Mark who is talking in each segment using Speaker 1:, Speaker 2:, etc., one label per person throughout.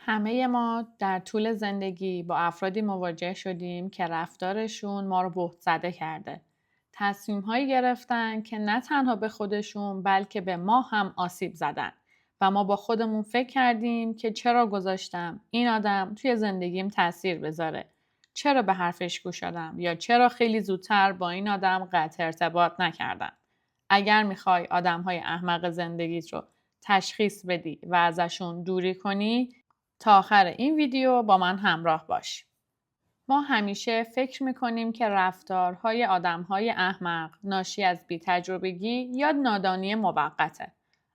Speaker 1: همه ما در طول زندگی با افرادی مواجه شدیم که رفتارشون ما رو بهت زده کرده. تصمیم‌هایی گرفتن که نه تنها به خودشون بلکه به ما هم آسیب زدن و ما با خودمون فکر کردیم که چرا گذاشتم این آدم توی زندگیم تأثیر بذاره؟ چرا به حرفش گوش دادم یا چرا خیلی زودتر با این آدم قطع ارتباط نکردم؟ اگر میخوای آدم‌های احمق زندگیت رو تشخیص بدی و ازشون دوری کنی، تا آخر این ویدیو با من همراه باش. ما همیشه فکر میکنیم که رفتارهای آدمهای احمق ناشی از بی‌تجربگی یا نادانی موقته.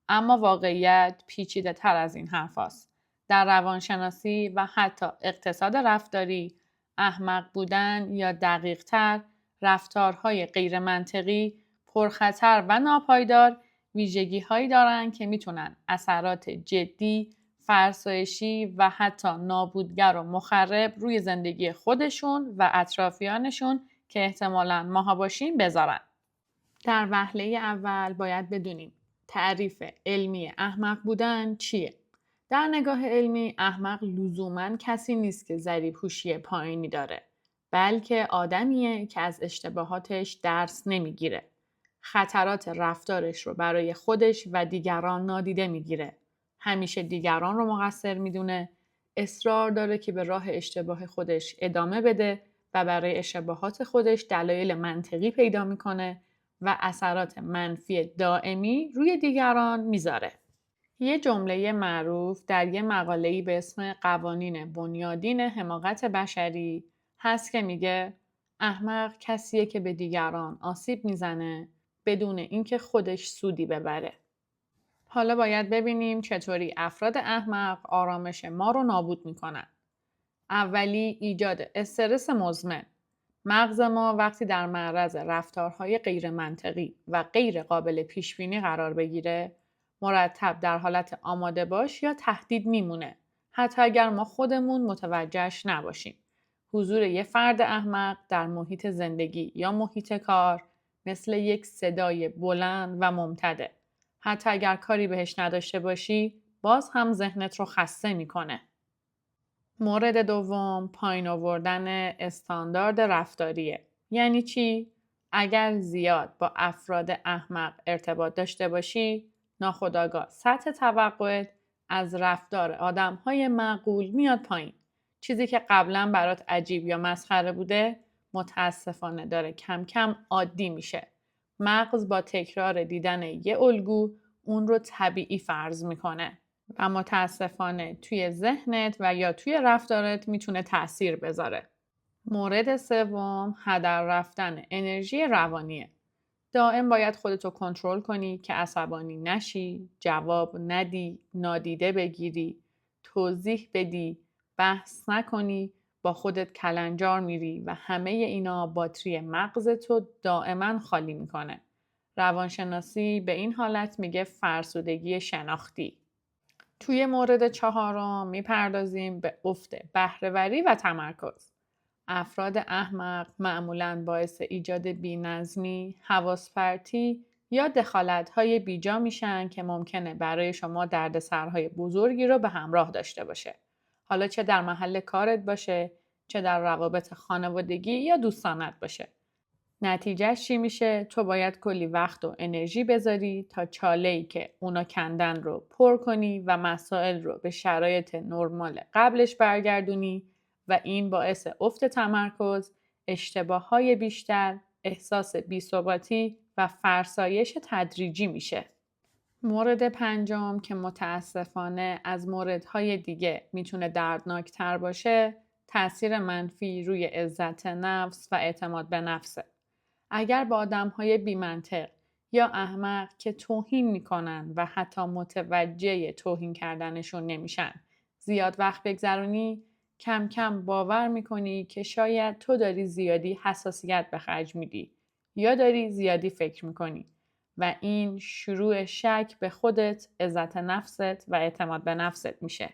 Speaker 1: اما واقعیت پیچیده تر از این حرف هست. در روانشناسی و حتی اقتصاد رفتاری، احمق بودن یا دقیق تر رفتارهای غیر منطقی، پرخطر و ناپایدار ویژگی هایی دارند که میتونن اثرات جدی، فرسایشی و حتی نابودگر و مخرب روی زندگی خودشون و اطرافیانشون که احتمالاً ماها باشیم بذارن. در وهله اول باید بدونیم تعریف علمی احمق بودن چیه؟ در نگاه علمی احمق لزوماً کسی نیست که ذریع هوشی پایینی داره، بلکه آدمیه که از اشتباهاتش درس نمیگیره. خطرات رفتارش رو برای خودش و دیگران نادیده میگیره. همیشه دیگران رو مقصر میدونه، اصرار داره که به راه اشتباه خودش ادامه بده و برای اشتباهات خودش دلایل منطقی پیدا میکنه و اثرات منفی دائمی روی دیگران میذاره. یه جمله معروف در یه مقاله‌ای به اسم قوانین بنیادین حماقت بشری هست که میگه احمق کسیه که به دیگران آسیب میزنه بدون اینکه خودش سودی ببره. حالا باید ببینیم چطوری افراد احمق آرامش ما رو نابود میکنن. اولی، ایجاد استرس مزمن. مغز ما وقتی در معرض رفتارهای غیر منطقی و غیر قابل پیش بینی قرار بگیره، مرتب در حالت آماده باش یا تهدید میمونه، حتی اگر ما خودمون متوجهش نباشیم. حضور یه فرد احمق در محیط زندگی یا محیط کار مثل یک صدای بلند و ممتده. حتی اگر کاری بهش نداشته باشی، باز هم ذهنت رو خسته میکنه. مورد دوم، پایین آوردن استاندارد رفتاریه. یعنی چی؟ اگر زیاد با افراد احمق ارتباط داشته باشی، ناخودآگاه سطح توقعت از رفتار آدم‌های معقول میاد پایین. چیزی که قبلا برات عجیب یا مسخره بوده، متاسفانه داره کم کم عادی میشه. مغز با تکرار دیدن یه الگو اون رو طبیعی فرض میکنه. و متاسفانه توی ذهنت و یا توی رفتارت میتونه تأثیر بذاره. مورد سوم، هدر رفتن انرژی روانیه. دائم باید خودتو کنترل کنی که عصبانی نشی، جواب ندی، نادیده بگیری، توضیح بدی، بحث نکنی، با خودت کلنجار میری و همه اینا باتری مغزتو دائما خالی میکنه. روانشناسی به این حالت میگه فرسودگی شناختی. توی مورد چهارم میپردازیم به افت بهره‌وری و تمرکز. افراد احمق معمولاً باعث ایجاد بی‌نظمی، حواس پرتی یا دخالت‌های بیجا میشن که ممکنه برای شما دردسرهای بزرگی رو به همراه داشته باشه. حالا چه در محل کارت باشه، چه در روابط خانوادگی یا دوستانت باشه. نتیجهش چی میشه؟ تو باید کلی وقت و انرژی بذاری تا چاله‌ای که اونا کندن رو پر کنی و مسائل رو به شرایط نرمال قبلش برگردونی و این باعث افت تمرکز، اشتباههای بیشتر، احساس بی‌ثباتی و فرسایش تدریجی میشه. مورد پنجم که متاسفانه از موردهای دیگه میتونه دردناکتر باشه، تأثیر منفی روی عزت نفس و اعتماد به نفسه. اگر با آدم‌های بی‌منطق یا احمق که توهین میکنن و حتی متوجه توهین کردنشون نمیشن زیاد وقت بگذرونی، کم کم باور میکنی که شاید تو داری زیادی حساسیت به خرج میدی یا داری زیادی فکر میکنی و این شروع شک به خودت، عزت نفست و اعتماد به نفست میشه.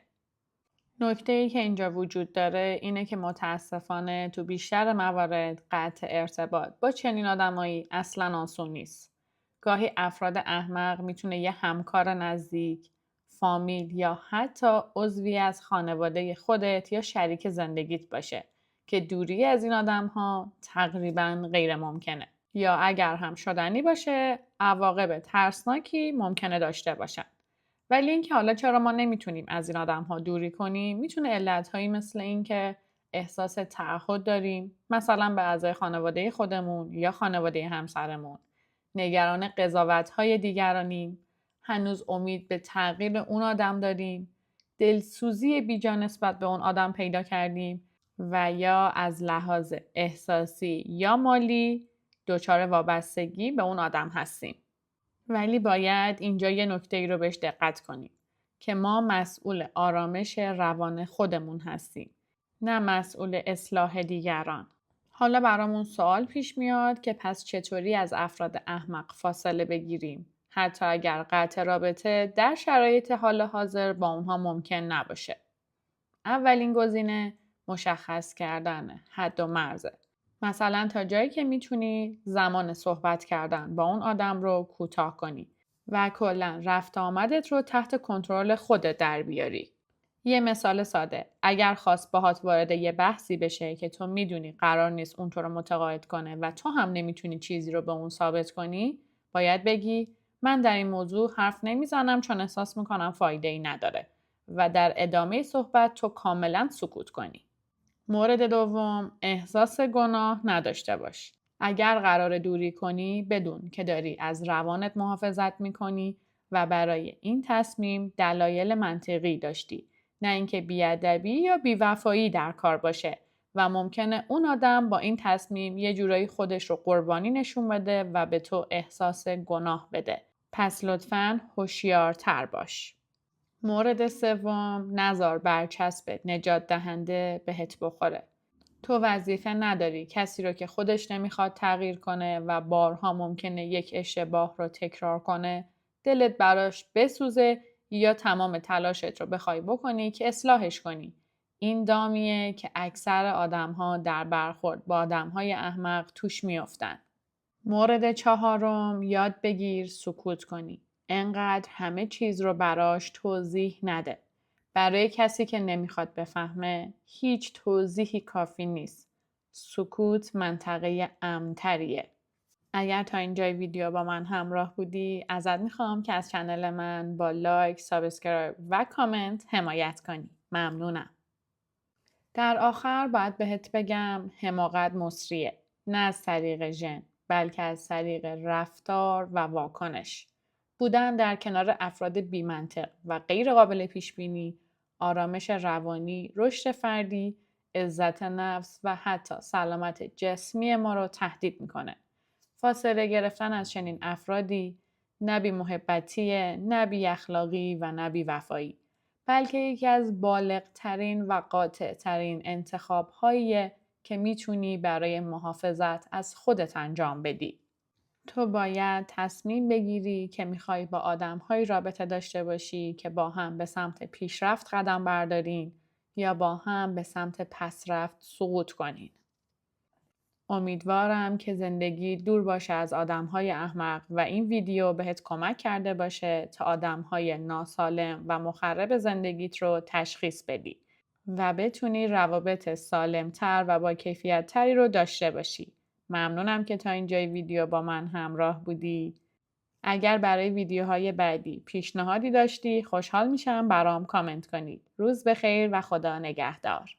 Speaker 1: نکته‌ای که اینجا وجود داره اینه که متاسفانه تو بیشتر موارد قطع ارتباط با چنین آدمایی اصلاً آسون نیست. گاهی افراد احمق میتونه یه همکار نزدیک، فامیل یا حتی عضوی از خانواده خودت یا شریک زندگیت باشه که دوری از این آدم‌ها تقریباً غیر ممکنه. یا اگر هم شدنی باشه، عواقب ترسناکی ممکنه داشته باشن. ولی اینکه حالا چرا ما نمیتونیم از این آدم‌ها دوری کنیم، میتونه علت‌هایی مثل این که احساس تعهد داریم، مثلا به اعضای خانواده خودمون یا خانواده همسرمون، نگران قضاوت‌های دیگرانیم، هنوز امید به تغییر اون آدم داریم، دلسوزی بیجا نسبت به اون آدم پیدا کردیم و یا از لحاظ احساسی یا مالی دچار وابستگی به اون آدم هستیم. ولی باید اینجا یه نکته‌ای رو بهش دقت کنیم که ما مسئول آرامش روان خودمون هستیم، نه مسئول اصلاح دیگران. حالا برامون سوال پیش میاد که پس چطوری از افراد احمق فاصله بگیریم، حتی اگر قطع رابطه در شرایط حال حاضر با اونها ممکن نباشه. اولین گزینه مشخص کردن حد و مرزه. مثلا تا جایی که میتونی زمان صحبت کردن با اون آدم رو کوتاه کنی و کلا رفت آمدت رو تحت کنترل خودت در بیاری. یه مثال ساده، اگر خواست باهات وارد یه بحثی بشه که تو میدونی قرار نیست اون تو رو متقاعد کنه و تو هم نمیتونی چیزی رو به اون ثابت کنی، باید بگی من در این موضوع حرف نمیزنم چون احساس میکنم فایده ای نداره و در ادامه صحبت تو کاملا سکوت کنی. مورد دوم، احساس گناه نداشته باش. اگر قرار دوری کنی، بدون که داری از روانت محافظت میکنی و برای این تصمیم دلایل منطقی داشتی، نه اینکه بی‌ادبی یا بی‌وفایی در کار باشه و ممکنه اون آدم با این تصمیم یه جورایی خودش رو قربانی نشون بده و به تو احساس گناه بده. پس لطفاً هوشیارتر باش. مورد سوم، نذار برچسب نجات دهنده بهت بخوره. تو وظیفه نداری کسی رو که خودش نمیخواد تغییر کنه و بارها ممکنه یک اشتباه رو تکرار کنه، دلت براش بسوزه یا تمام تلاشت رو بخوای بکنی که اصلاحش کنی. این دامیه که اکثر آدم‌ها در برخورد با آدم‌های احمق توش میافتن. مورد چهارم، یاد بگیر سکوت کنی. انقدر همه چیز رو براش توضیح نده. برای کسی که نمیخواد بفهمه، هیچ توضیحی کافی نیست. سکوت منطقه امن‌تریه. اگر تا اینجای ویدیو با من همراه بودی، ازت میخوام که از چنل من با لایک، سابسکرایب و کامنت حمایت کنی. ممنونم. در آخر باید بهت بگم حماقت مصریه. نه از طریق ژن، بلکه از طریق رفتار و واکنش. بودن در کنار افراد بی‌منطق و غیر قابل پیش بینی، آرامش روانی، رشد فردی، عزت نفس و حتی سلامت جسمی ما رو تهدید میکنه. فاصله گرفتن از چنین افرادی نه بی‌محبتیه، نه بی‌اخلاقی و نه بی‌وفایی، بلکه یکی از بالغ‌ترین و قاطع‌ترین انتخاب‌هاییه که میتونی برای محافظت از خودت انجام بدی. تو باید تصمیم بگیری که میخوای با آدم‌هایی رابطه داشته باشی که با هم به سمت پیشرفت قدم بردارین یا با هم به سمت پسرفت سقوط کنین. امیدوارم که زندگی دور باشه از آدم‌های احمق و این ویدیو بهت کمک کرده باشه تا آدم‌های ناسالم و مخرب زندگیت رو تشخیص بدی و بتونی روابط سالمتر و با کیفیت تری رو داشته باشی. ممنونم که تا اینجای ویدیو با من همراه بودی. اگر برای ویدیوهای بعدی پیشنهادی داشتی، خوشحال میشم برام کامنت کنید. روز بخیر و خدا نگهدار.